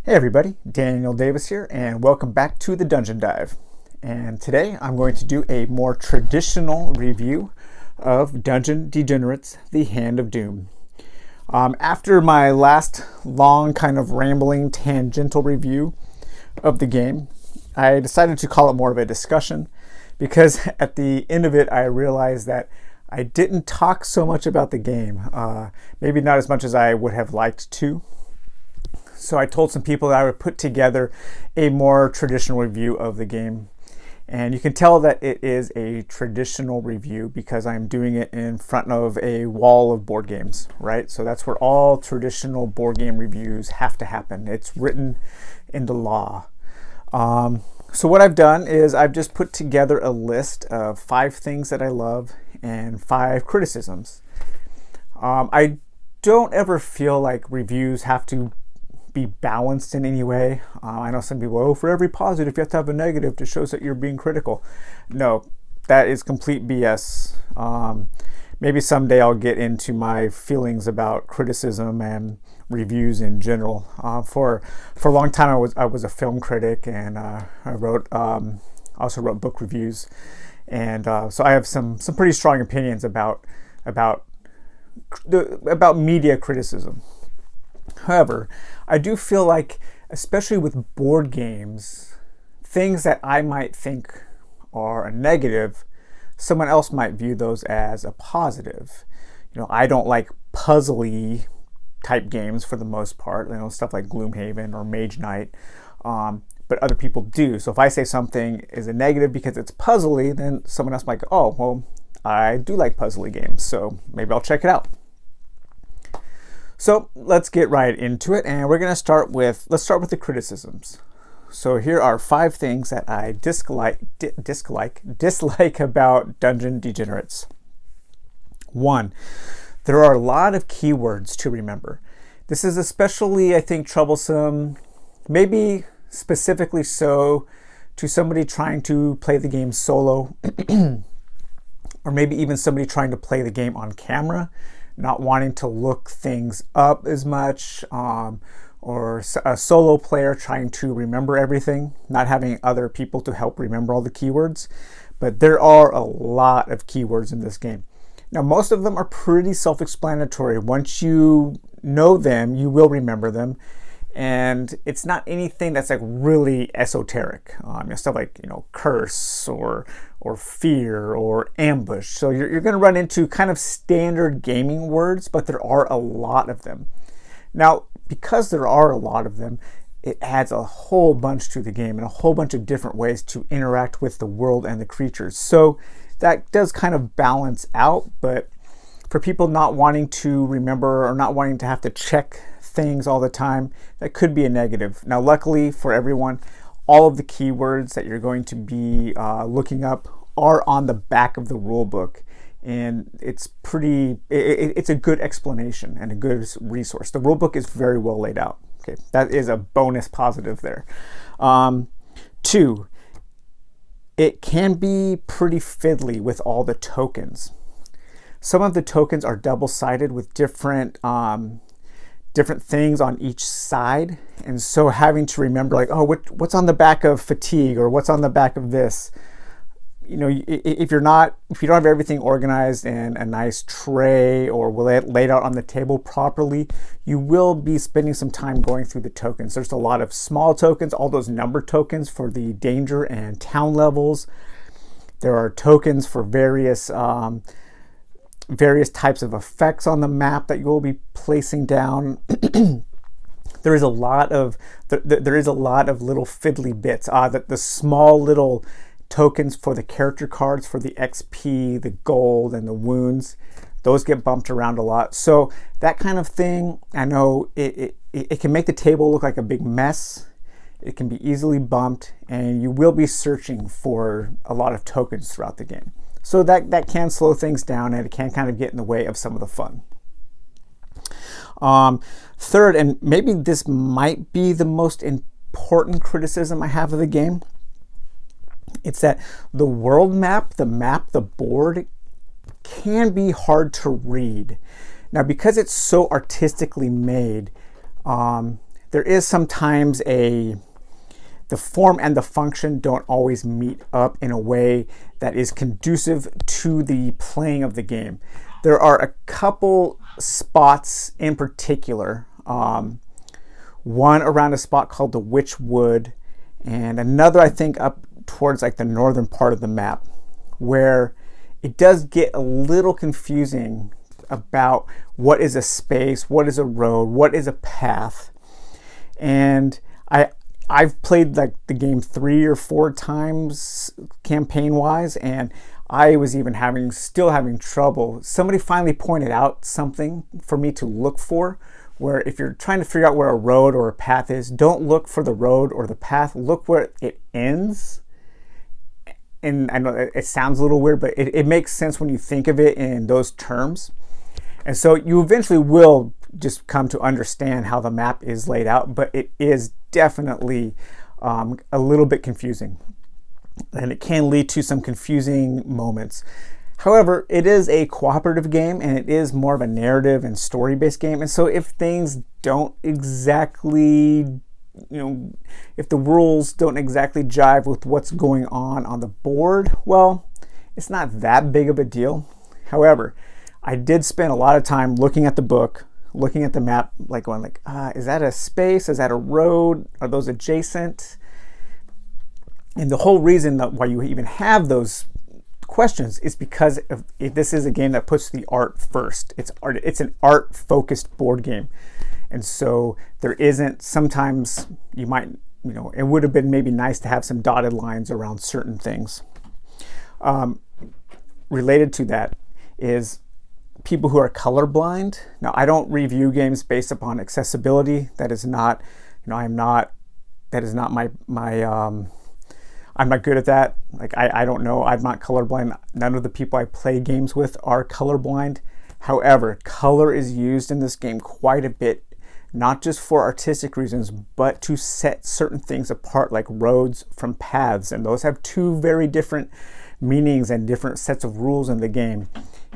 Hey everybody, Daniel Davis here, and welcome back to the Dungeon Dive. And today I'm going to do a more traditional review of Dungeon Degenerates, The Hand of Doom. After my last long kind of rambling tangential review of the game, I decided to call it more of a discussion because at the end of it I realized that I didn't talk so much about the game, maybe not as much as I would have liked to. So I told some people that I would put together a more traditional review of the game. And you can tell that it is a traditional review because I'm doing it in front of a wall of board games, right? So that's where all traditional board game reviews have to happen. It's written into law. So what I've done is I've just put together a list of 5 things that I love and 5 criticisms. I don't ever feel like reviews have to be balanced in any way. I know some people, oh, for every positive you have to have a negative to show that you're being critical. No, that is complete BS. Maybe someday I'll get into my feelings about criticism and reviews in general. For a long time I was a film critic, and I also wrote book reviews, and so I have some pretty strong opinions about media criticism. However, I do feel like, especially with board games, things that I might think are a negative, someone else might view those as a positive. I don't like puzzly type games for the most part, stuff like Gloomhaven or Mage Knight, but other people do. So if I say something is a negative because it's puzzly, then someone else might go, oh, well, I do like puzzly games, so maybe I'll check it out. So let's get right into it, and we're going to start with the criticisms. So here are 5 things that I dislike about Dungeon Degenerates. 1, there are a lot of keywords to remember. This is especially, I think, troublesome, maybe specifically so to somebody trying to play the game solo, or maybe even somebody trying to play the game on camera, not wanting to look things up as much, or a solo player trying to remember everything, not having other people to help remember all the keywords. But there are a lot of keywords in this game. Now, most of them are pretty self-explanatory. Once you know them, you will remember them. And it's not anything that's like really esoteric. Stuff like curse or fear or ambush. So you're going to run into kind of standard gaming words, but there are a lot of them. Now, because there are a lot of them, it adds a whole bunch to the game and a whole bunch of different ways to interact with the world and the creatures. So that does kind of balance out, but for people not wanting to remember or not wanting to have to check things all the time, that could be a negative. Now, luckily for everyone, all of the keywords that you're going to be looking up are on the back of the rule book, and it's a good explanation and a good resource. The rule book is very well laid out. Okay, that is a bonus positive there. 2, it can be pretty fiddly with all the tokens. Some of the tokens are double-sided with different things on each side, and so having to remember, like, oh, what's on the back of fatigue, or what's on the back of this. If you don't have everything organized in a nice tray or laid out on the table properly, you will be spending some time going through the tokens. There's a lot of small tokens, all those number tokens for the danger and town levels. There are tokens for various types of effects on the map that you will be placing down. There is a lot of little fiddly bits. The small little tokens for the character cards for the XP, the gold, and the wounds, those get bumped around a lot. So that kind of thing, I know it can make the table look like a big mess. It can be easily bumped, and you will be searching for a lot of tokens throughout the game. So that can slow things down, and it can kind of get in the way of some of the fun. 3rd, and maybe this might be the most important criticism I have of the game, it's that the world map, the board, can be hard to read. Now, because it's so artistically made, there is sometimes the form and the function don't always meet up in a way that is conducive to the playing of the game. There are a couple spots in particular, one around a spot called the Witch Wood, and another I think up towards like the northern part of the map, where it does get a little confusing about what is a space, what is a road, what is a path. And I've played like the game 3 or 4 times campaign wise, and I was even still having trouble. Somebody finally pointed out something for me to look for, where if you're trying to figure out where a road or a path is, don't look for the road or the path, look where it ends. And I know it sounds a little weird, but it makes sense when you think of it in those terms. And so you eventually will just come to understand how the map is laid out, but it is definitely a little bit confusing. And it can lead to some confusing moments. However, it is a cooperative game, and it is more of a narrative and story-based game. And so if things don't exactly, if the rules don't exactly jive with what's going on the board, well, it's not that big of a deal. However, I did spend a lot of time looking at the book, looking at the map, like going like, is that a space? Is that a road? Are those adjacent? And the whole reason that why you even have those questions is because this is a game that puts the art first. It's an art-focused board game. And so there isn't, sometimes you might, it would have been maybe nice to have some dotted lines around certain things. Related to that is people who are colorblind. Now, I don't review games based upon accessibility. That is not, I'm not I'm not good at that. Like, I don't know. I'm not colorblind. None of the people I play games with are colorblind. However, color is used in this game quite a bit, not just for artistic reasons, but to set certain things apart, like roads from paths. And those have 2 very different meanings and different sets of rules in the game.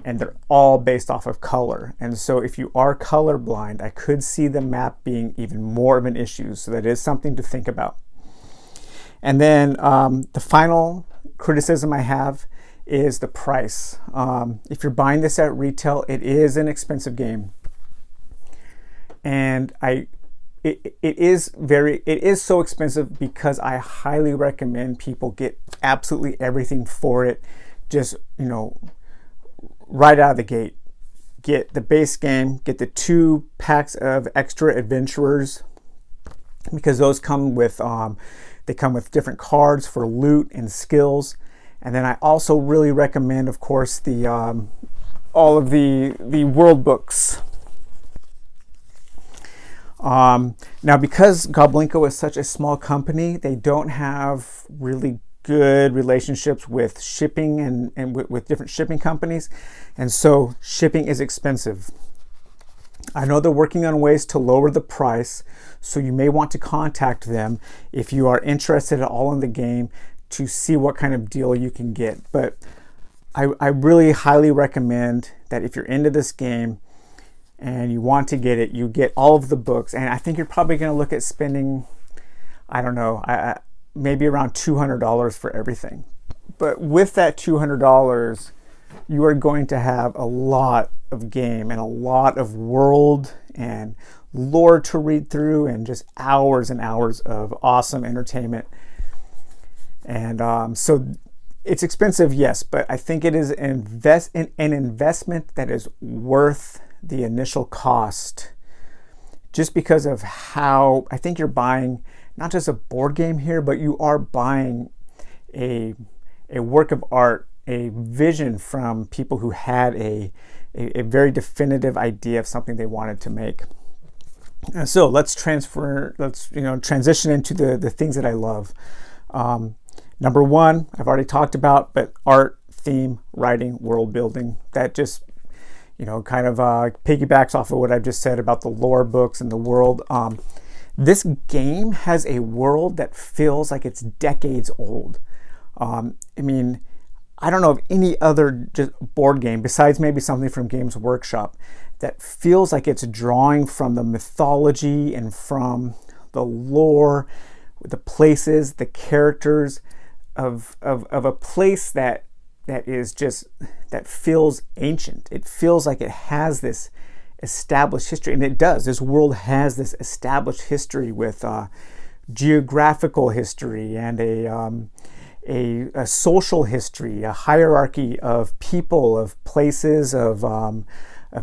And they're all based off of color. And so if you are colorblind, I could see the map being even more of an issue. So that is something to think about. And then the final criticism I have is the price. If you're buying this at retail, it is an expensive game. And it is so expensive because I highly recommend people get absolutely everything for it. Just, right out of the gate. Get the base game, get the 2 packs of extra adventurers, because those come with they come with different cards for loot and skills. And then I also really recommend, of course, the all of the world books. Now, because Goblinko is such a small company, they don't have really good relationships with shipping and with different shipping companies. And so shipping is expensive. I know they're working on ways to lower the price, so you may want to contact them if you are interested at all in the game to see what kind of deal you can get. But I really highly recommend that if you're into this game and you want to get it, you get all of the books. And I think you're probably going to look at spending, I don't know, maybe around $200 for everything. But with that $200, you are going to have a lot of game and a lot of world and lore to read through, and just hours and hours of awesome entertainment. And so it's expensive, yes, but I think it is an investment that is worth the initial cost, just because of how I think you're buying not just a board game here, but you are buying a work of art, a vision from people who had a very definitive idea of something they wanted to make. And so let's transition into the things that I love. Number 1, I've already talked about, but art, theme, writing, world building. That just kind of piggybacks off of what I just said about the lore books and the world. This game has a world that feels like it's decades old. I mean, I don't know of any other just board game, besides maybe something from Games Workshop, that feels like it's drawing from the mythology and from the lore, the places, the characters of a place that is just, that feels ancient. It feels like it has this established history, and it does. This world has this established history with geographical history and a social history, a hierarchy of people, of places, of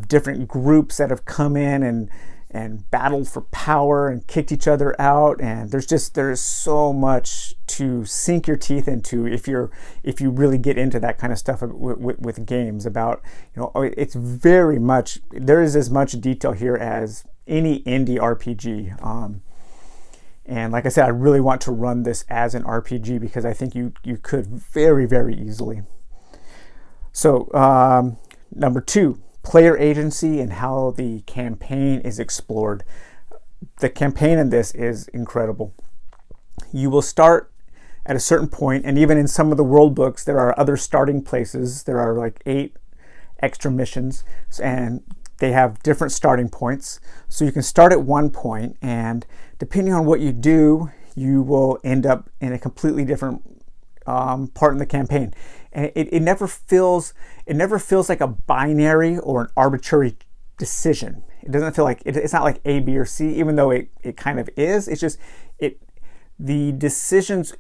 different groups that have come in and battled for power and kicked each other out. And there's so much to sink your teeth into if you really get into that kind of stuff with games. About, it's very much, there is as much detail here as any indie RPG. And like I said, I really want to run this as an RPG because I think you could very, very easily. So number 2, player agency and how the campaign is explored. The campaign in this is incredible. You will start at a certain point, and even in some of the world books, there are other starting places. There are like 8 extra missions, and they have different starting points. So you can start at one point, and depending on what you do, you will end up in a completely different part in the campaign. And it never feels like a binary or an arbitrary decision. It doesn't feel like it's not like A, B, or C, even though it kind of is. It's just the decisions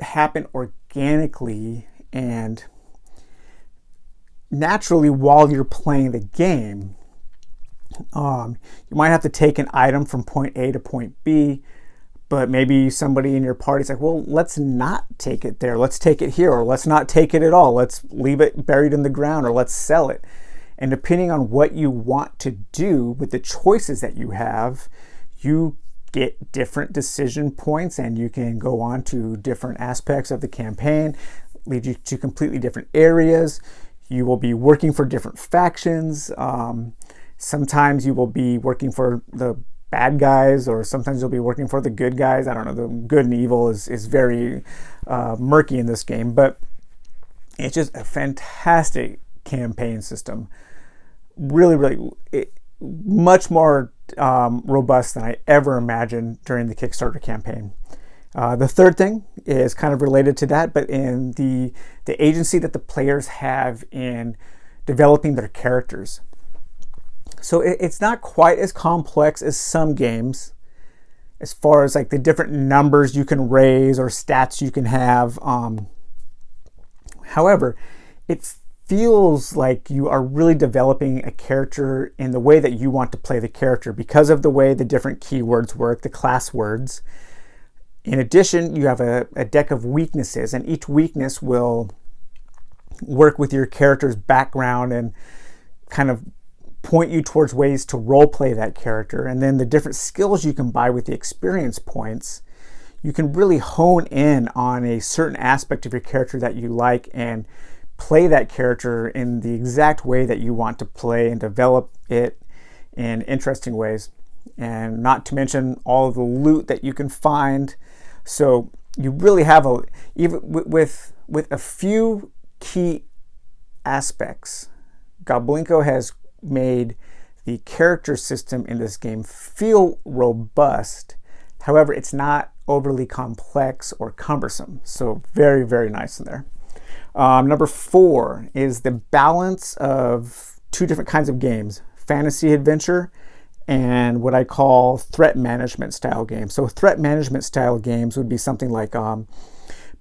happen organically and naturally while you're playing the game. You might have to take an item from point A to point B, but maybe somebody in your party's like, well, let's not take it there. Let's take it here, or let's not take it at all. Let's leave it buried in the ground, or let's sell it. And depending on what you want to do with the choices that you have, you get different decision points, and you can go on to different aspects of the campaign, lead you to completely different areas. You will be working for different factions. Sometimes you will be working for the bad guys, or sometimes you'll be working for the good guys. I don't know. The good and evil is very murky in this game, but it's just a fantastic campaign system. Really, really, much more robust than I ever imagined during the Kickstarter campaign. The third thing is kind of related to that, but in the agency that the players have in developing their characters. So it's not quite as complex as some games as far as like the different numbers you can raise or stats you can have. However, it feels like you are really developing a character in the way that you want to play the character because of the way the different keywords work, the class words. In addition, you have a deck of weaknesses, and each weakness will work with your character's background and kind of point you towards ways to role play that character. And then the different skills you can buy with the experience points, you can really hone in on a certain aspect of your character that you like and play that character in the exact way that you want to play and develop it in interesting ways. And not to mention all of the loot that you can find. So you really have even with a few key aspects, Gobblinko has made the character system in this game feel robust. However, it's not overly complex or cumbersome. So very, very nice in there. Number 4 is the balance of 2 different kinds of games: fantasy adventure and what I call threat management style games. So threat management style games would be something like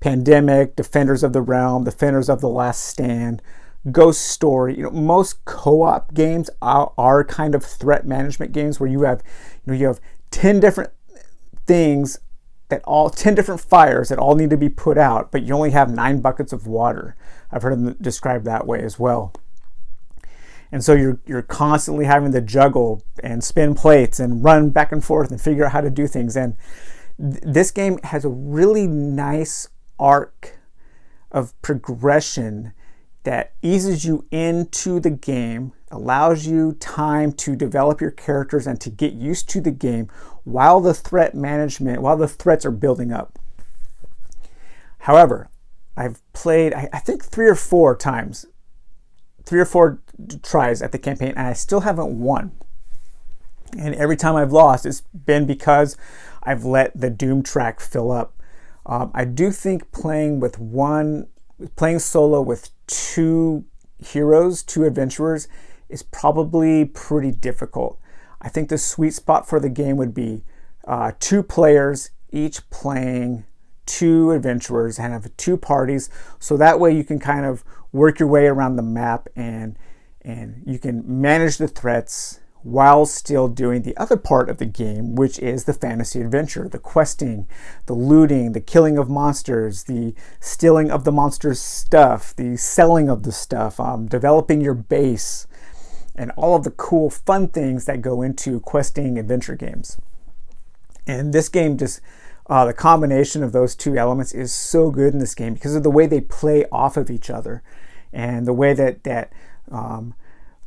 Pandemic, Defenders of the Realm, Defenders of the Last Stand, Ghost Story. Most co-op games are kind of threat management games where you have 10 different things that 10 different fires that all need to be put out, but you only have 9 buckets of water. I've heard them described that way as well. And so you're constantly having to juggle and spin plates and run back and forth and figure out how to do things. And this game has a really nice arc of progression that eases you into the game, allows you time to develop your characters and to get used to the game while the threats are building up. However, I've played, I think 3 or 4 tries at the campaign, and I still haven't won. And every time I've lost, it's been because I've let the doom track fill up. I do think playing solo with two heroes, two adventurers, is probably pretty difficult. I think the sweet spot for the game would be 2 players, each playing 2 adventurers, and have 2 parties, so that way you can kind of work your way around the map and you can manage the threats while still doing the other part of the game, which is the fantasy adventure, the questing, the looting, the killing of monsters, the stealing of the monsters' stuff, the selling of the stuff, developing your base, and all of the cool, fun things that go into questing adventure games. And this game just, the combination of those 2 elements is so good in this game because of the way they play off of each other and the way that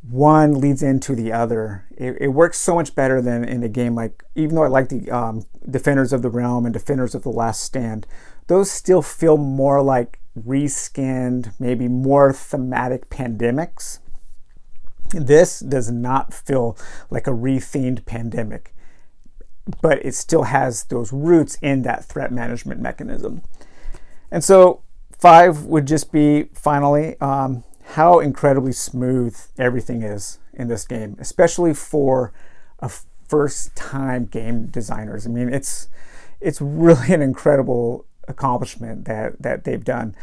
one leads into the other. It works so much better than in a game like, even though I like the Defenders of the Realm and Defenders of the Last Stand, those still feel more like reskinned, maybe more thematic pandemics. This does not feel like a rethemed pandemic, but it still has those roots in that threat management mechanism. And so 5 would just be, finally, how incredibly smooth everything is in this game, especially for a first-time game designers. I mean, it's really an incredible accomplishment that they've done,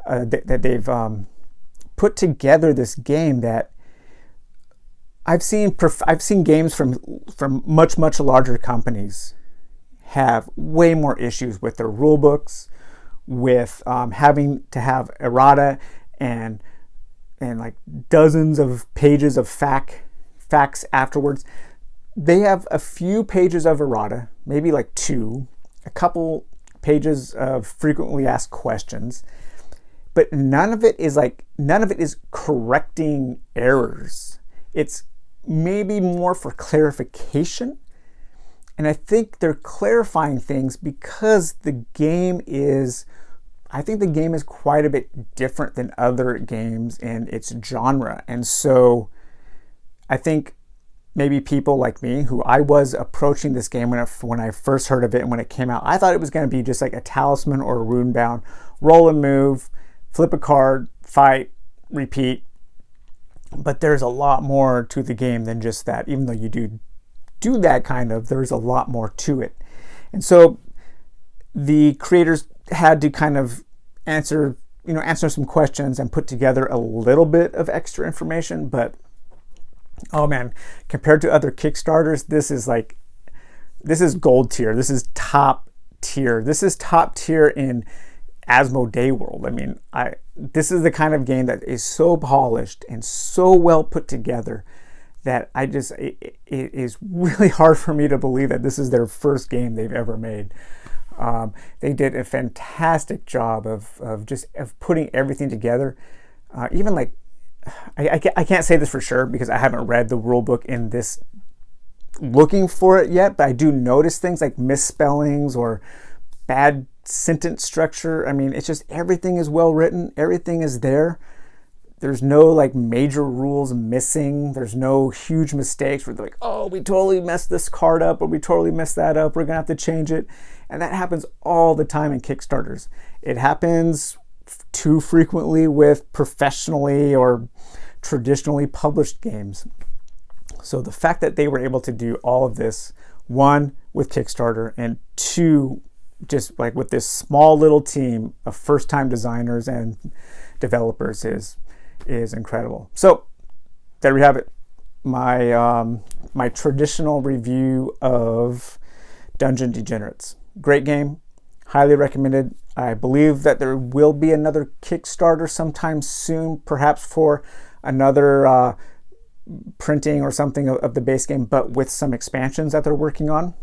that they've put together this game that I've seen games from much larger companies have way more issues with their rule books, with having to have errata and like dozens of pages of facts afterwards. They have a few pages of errata, maybe like 2, a couple pages of frequently asked questions, but none of it is correcting errors. It's maybe more for clarification. And I think they're clarifying things because I think the game is quite a bit different than other games in its genre. And so I think maybe people like me, who I was approaching this game when I first heard of it and when it came out, I thought it was going to be just like a Talisman or a Runebound, roll and move, flip a card, fight, repeat. But there's a lot more to the game than just that. Even though you do that kind of, there's a lot more to it. And so the creators had to kind of answer some questions and put together a little bit of extra information. But oh man, compared to other Kickstarters, this is gold tier. This is top tier. This is top tier in Asmodee world. I mean, this is the kind of game that is so polished and so well put together that it is really hard for me to believe that this is their first game they've ever made. They did a fantastic job of putting everything together. Even like, I can't say this for sure because I haven't read the rule book in this looking for it yet, but I do notice things like misspellings or bad sentence structure. I mean, it's just everything is well written. Everything is there. There's no like major rules missing. There's no huge mistakes where they're like, oh, we totally messed this card up or we totally messed that up. We're going to have to change it. And that happens all the time in Kickstarters. It happens too frequently with professionally or traditionally published games. So the fact that they were able to do all of this, 1, with Kickstarter, and 2, just like with this small little team of first-time designers and developers is incredible. So there we have it. My traditional review of Dungeon Degenerates. Great game, highly recommended. I believe that there will be another Kickstarter sometime soon, perhaps for another printing or something of the base game, but with some expansions that they're working on.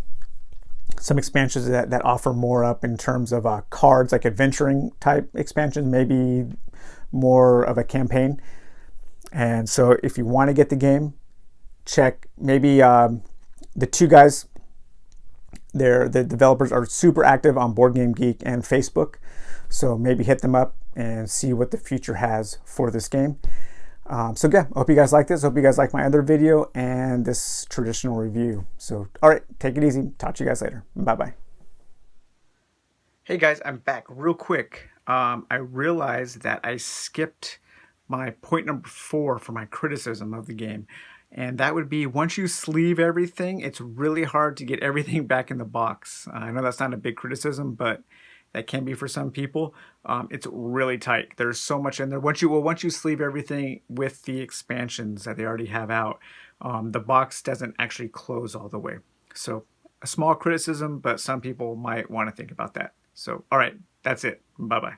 Some expansions that offer more up in terms of cards, like adventuring type expansions, maybe more of a campaign. And so if you want to get the game, check maybe the 2 guys. The developers are super active on Board Game Geek and Facebook. So maybe hit them up and see what the future has for this game. So yeah, I hope you guys like this. Hope you guys like my other video and this traditional review. So, all right, take it easy. Talk to you guys later. Bye-bye. Hey guys, I'm back real quick. I realized that I skipped my point number 4 for my criticism of the game. And that would be, once you sleeve everything, it's really hard to get everything back in the box. I know that's not a big criticism, but that can be for some people. It's really tight. There's so much in there. Once you sleeve everything with the expansions that they already have out, the box doesn't actually close all the way. So a small criticism, but some people might want to think about that. So, all right, that's it. Bye-bye.